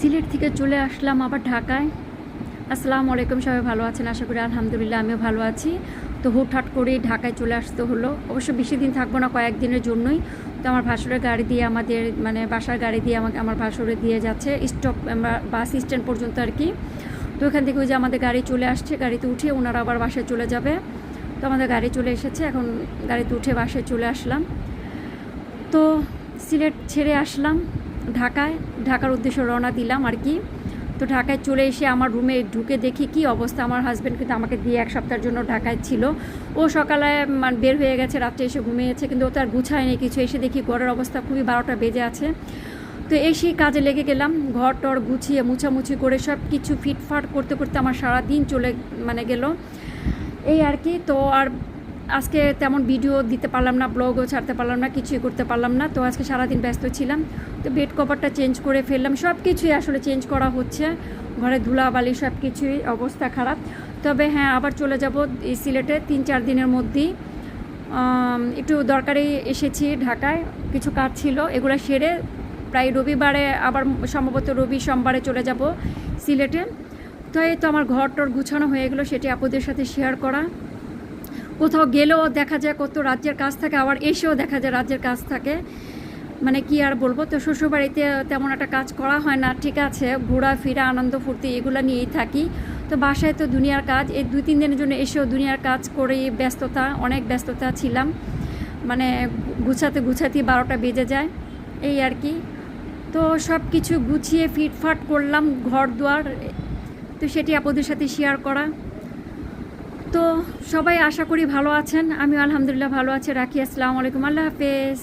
সিলেট থেকে চলে আসলাম আবার ঢাকায়। আসসালামু আলাইকুম, সবাই ভালো আছেন আশা করি। আলহামদুলিল্লাহ আমিও ভালো আছি। তো হুটহাট করে ঢাকায় চলে আসতে হলো। অবশ্য বেশি দিন থাকবো না, কয়েকদিনের জন্যই। তো আমার ভাসুরের গাড়ি দিয়ে আমাদের বাসার গাড়ি দিয়ে আমাকে আমার ভাসুরে দিয়ে যাচ্ছে স্টপ বাস স্ট্যান্ড পর্যন্ত আর কি। তো ওখান থেকে ওই যে আমাদের গাড়ি চলে আসছে, গাড়িতে উঠে ওনারা আবার বাসায় চলে যাবে। তো আমাদের গাড়ি চলে এসেছে, এখন গাড়িতে উঠে বাসায় চলে আসলাম। তো সিলেট ছেড়ে আসলাম ঢাকার উদ্দেশ্যে রওনা দিলাম আর কি। তো ঢাকায় চলে এসে আমার রুমে ঢুকে দেখি কি অবস্থা। আমার হাজব্যান্ড কিন্তু আমাকে দিয়ে এক সপ্তাহের জন্য ঢাকায় ছিল। ও সকালে বের হয়ে গেছে, রাত্রে এসে ঘুমিয়েছে, কিন্তু ও তো আর গুছায়নি কিছু। এসে দেখি ঘরের অবস্থা খুবই 12টা বেজে আছে। তো এসেই কাজে লেগে গেলাম, ঘর টর গুছিয়ে মুছামুছি করে সব কিছু ফিটফাট করতে করতে আমার সারা দিন চলে গেল এই আর কি। তো আর আজকে তেমন ভিডিও দিতে পারলাম না, ব্লগও ছাড়তে পারলাম না, কিছুই করতে পারলাম না। তো আজকে সারাদিন ব্যস্ত ছিলাম। তো বেড কভারটা চেঞ্জ করে ফেললাম, সব কিছুই আসলে চেঞ্জ করা হচ্ছে। ঘরে ধুলাবালি সব কিছুই অবস্থা খারাপ। তবে হ্যাঁ, আবার চলে যাব এই সিলেটে 3-4 দিনের মধ্যেই। একটু দরকারে এসেছি ঢাকায়, কিছু কাজ ছিল, এগুলো সেরে প্রায় রবিবারে আবার সম্ভবত সোমবারে চলে যাব সিলেটে। তো এই তো আমার ঘর টর গুছানো হয়ে গেলো, সেটি আপুদের সাথে শেয়ার করা। কোথাও গেলেও দেখা যায় কত রাজ্যের কাজ থাকে, আবার এসেও দেখা যায় রাজ্যের কাজ থাকে, মানে কি আর বলবো। তো শ্বশুরবাড়িতে তেমন একটা কাজ করা হয় না, ঠিক আছে, ঘোরাফেরা আনন্দ ফুর্তি এগুলো নিয়েই থাকি। তো বাসায় তো দুনিয়ার কাজ, এই 2-3 দিনের জন্য এসেও দুনিয়ার কাজ করে ব্যস্ততা, অনেক ব্যস্ততা ছিলাম, মানে গুছাতে 12টা বেজে যায় এই আর কি। তো সব কিছু গুছিয়ে ফিটফাট করলাম ঘর দুয়ার, তো সেটি আপনাদের সাথে শেয়ার করা। তো সবাই আশা করি ভালো আছেন, আমিও আলহামদুলিল্লাহ ভালো আছি। রাখি, আসসালামু আলাইকুম, আল্লাহ হাফেজ।